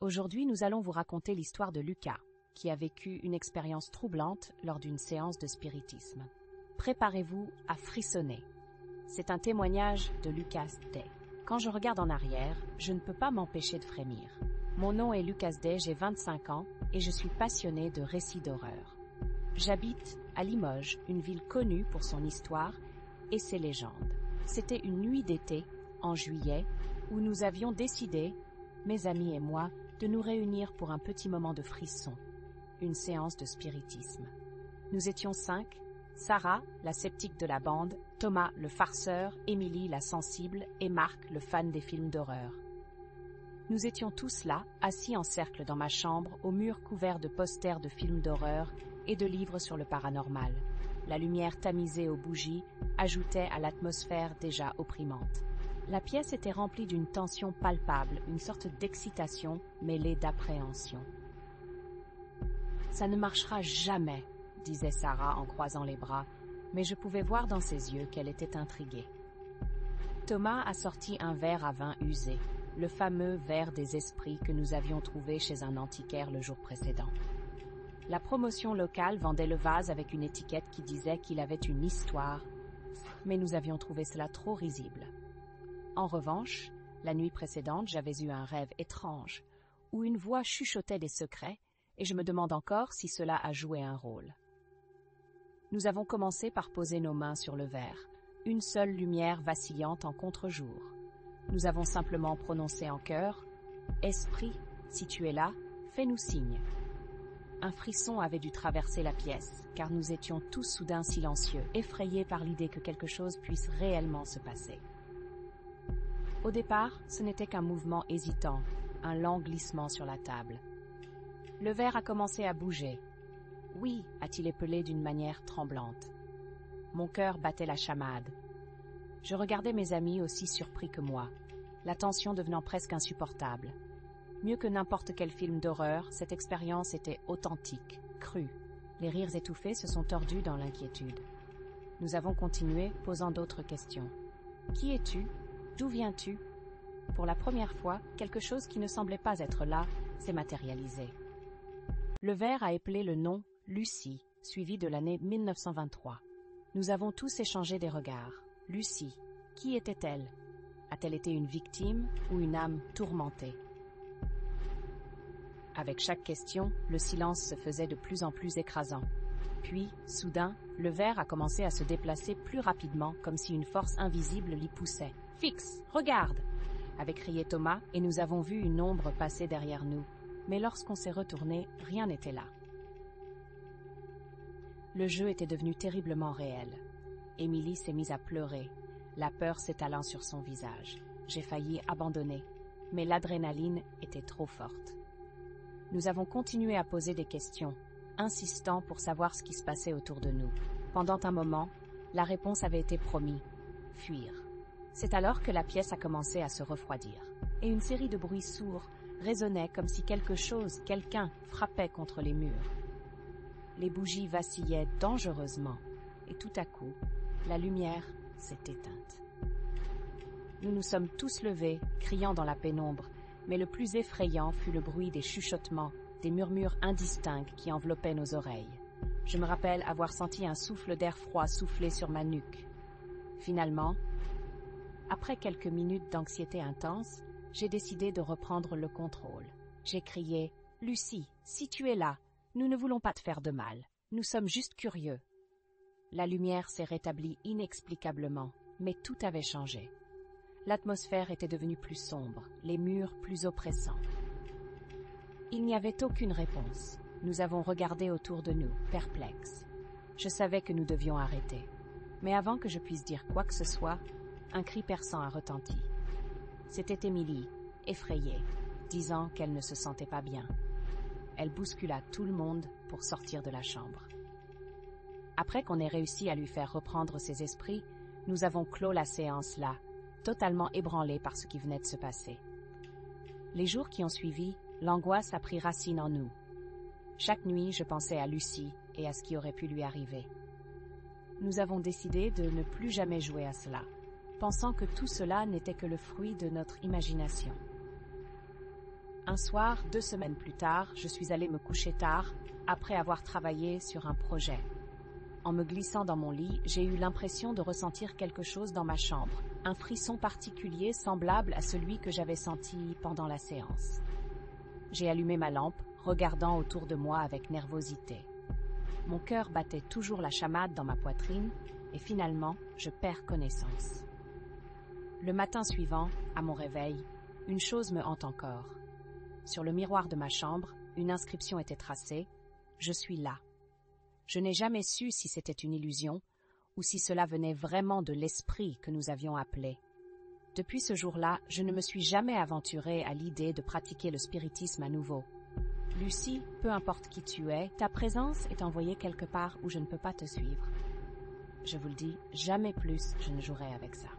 Aujourd'hui, nous allons vous raconter l'histoire de Lucas, qui a vécu une expérience troublante lors d'une séance de spiritisme. Préparez-vous à frissonner. C'est un témoignage de Lucas Day. Quand je regarde en arrière, je ne peux pas m'empêcher de frémir. Mon nom est Lucas Day, j'ai 25 ans et je suis passionné de récits d'horreur. J'habite à Limoges, une ville connue pour son histoire et ses légendes. C'était une nuit d'été, en juillet, où nous avions décidé, mes amis et moi, de nous réunir pour un petit moment de frisson, une séance de spiritisme. Nous étions 5, Sarah, la sceptique de la bande, Thomas, le farceur, Émilie, la sensible, et Marc, le fan des films d'horreur. Nous étions tous là, assis en cercle dans ma chambre, aux murs couverts de posters de films d'horreur et de livres sur le paranormal. La lumière tamisée aux bougies ajoutait à l'atmosphère déjà opprimante. La pièce était remplie d'une tension palpable, une sorte d'excitation mêlée d'appréhension. « Ça ne marchera jamais », disait Sarah en croisant les bras, mais je pouvais voir dans ses yeux qu'elle était intriguée. Thomas a sorti un verre à vin usé, le fameux verre des esprits que nous avions trouvé chez un antiquaire le jour précédent. La promotion locale vendait le vase avec une étiquette qui disait qu'il avait une histoire, mais nous avions trouvé cela trop risible. En revanche, la nuit précédente, j'avais eu un rêve étrange, où une voix chuchotait des secrets, et je me demande encore si cela a joué un rôle. Nous avons commencé par poser nos mains sur le verre, une seule lumière vacillante en contre-jour. Nous avons simplement prononcé en chœur « Esprit, si tu es là, fais-nous signe ». Un frisson avait dû traverser la pièce, car nous étions tous soudain silencieux, effrayés par l'idée que quelque chose puisse réellement se passer. Au départ, ce n'était qu'un mouvement hésitant, un lent glissement sur la table. Le verre a commencé à bouger. « Oui » a-t-il épelé d'une manière tremblante. Mon cœur battait la chamade. Je regardais mes amis aussi surpris que moi, la tension devenant presque insupportable. Mieux que n'importe quel film d'horreur, cette expérience était authentique, crue. Les rires étouffés se sont tordus dans l'inquiétude. Nous avons continué, posant d'autres questions. « Qui es-tu ? D'où viens-tu » Pour la première fois, quelque chose qui ne semblait pas être là s'est matérialisé. Le verre a épelé le nom Lucie, suivi de l'année 1923. Nous avons tous échangé des regards. Lucie, qui était-elle? A-t-elle été une victime ou une âme tourmentée? Avec chaque question, le silence se faisait de plus en plus écrasant. Puis, soudain, le verre a commencé à se déplacer plus rapidement, comme si une force invisible l'y poussait. « Fixe, regarde !» avait crié Thomas, et nous avons vu une ombre passer derrière nous. Mais lorsqu'on s'est retourné, rien n'était là. Le jeu était devenu terriblement réel. Émilie s'est mise à pleurer, la peur s'étalant sur son visage. J'ai failli abandonner, mais l'adrénaline était trop forte. Nous avons continué à poser des questions, insistant pour savoir ce qui se passait autour de nous. Pendant un moment, la réponse avait été promise, fuir. C'est alors que la pièce a commencé à se refroidir, et une série de bruits sourds résonnait comme si quelque chose, quelqu'un, frappait contre les murs. Les bougies vacillaient dangereusement, et tout à coup, la lumière s'est éteinte. Nous nous sommes tous levés, criant dans la pénombre, mais le plus effrayant fut le bruit des chuchotements, des murmures indistincts qui enveloppaient nos oreilles. Je me rappelle avoir senti un souffle d'air froid souffler sur ma nuque. Finalement, après quelques minutes d'anxiété intense, j'ai décidé de reprendre le contrôle. J'ai crié « Lucie, si tu es là, nous ne voulons pas te faire de mal. Nous sommes juste curieux. » La lumière s'est rétablie inexplicablement, mais tout avait changé. L'atmosphère était devenue plus sombre, les murs plus oppressants. Il n'y avait aucune réponse. Nous avons regardé autour de nous, perplexes. Je savais que nous devions arrêter. Mais avant que je puisse dire quoi que ce soit, un cri perçant a retenti. C'était Émilie, effrayée, disant qu'elle ne se sentait pas bien. Elle bouscula tout le monde pour sortir de la chambre. Après qu'on ait réussi à lui faire reprendre ses esprits, nous avons clos la séance là, totalement ébranlés par ce qui venait de se passer. Les jours qui ont suivi, l'angoisse a pris racine en nous. Chaque nuit, je pensais à Lucie et à ce qui aurait pu lui arriver. Nous avons décidé de ne plus jamais jouer à cela, pensant que tout cela n'était que le fruit de notre imagination. Un soir, 2 semaines plus tard, je suis allée me coucher tard, après avoir travaillé sur un projet. En me glissant dans mon lit, j'ai eu l'impression de ressentir quelque chose dans ma chambre, un frisson particulier semblable à celui que j'avais senti pendant la séance. J'ai allumé ma lampe, regardant autour de moi avec nervosité. Mon cœur battait toujours la chamade dans ma poitrine, et finalement, je perds connaissance. Le matin suivant, à mon réveil, une chose me hante encore. Sur le miroir de ma chambre, une inscription était tracée « Je suis là ». Je n'ai jamais su si c'était une illusion ou si cela venait vraiment de l'esprit que nous avions appelé. Depuis ce jour-là, je ne me suis jamais aventurée à l'idée de pratiquer le spiritisme à nouveau. Lucie, peu importe qui tu es, ta présence est envoyée quelque part où je ne peux pas te suivre. Je vous le dis, jamais plus je ne jouerai avec ça.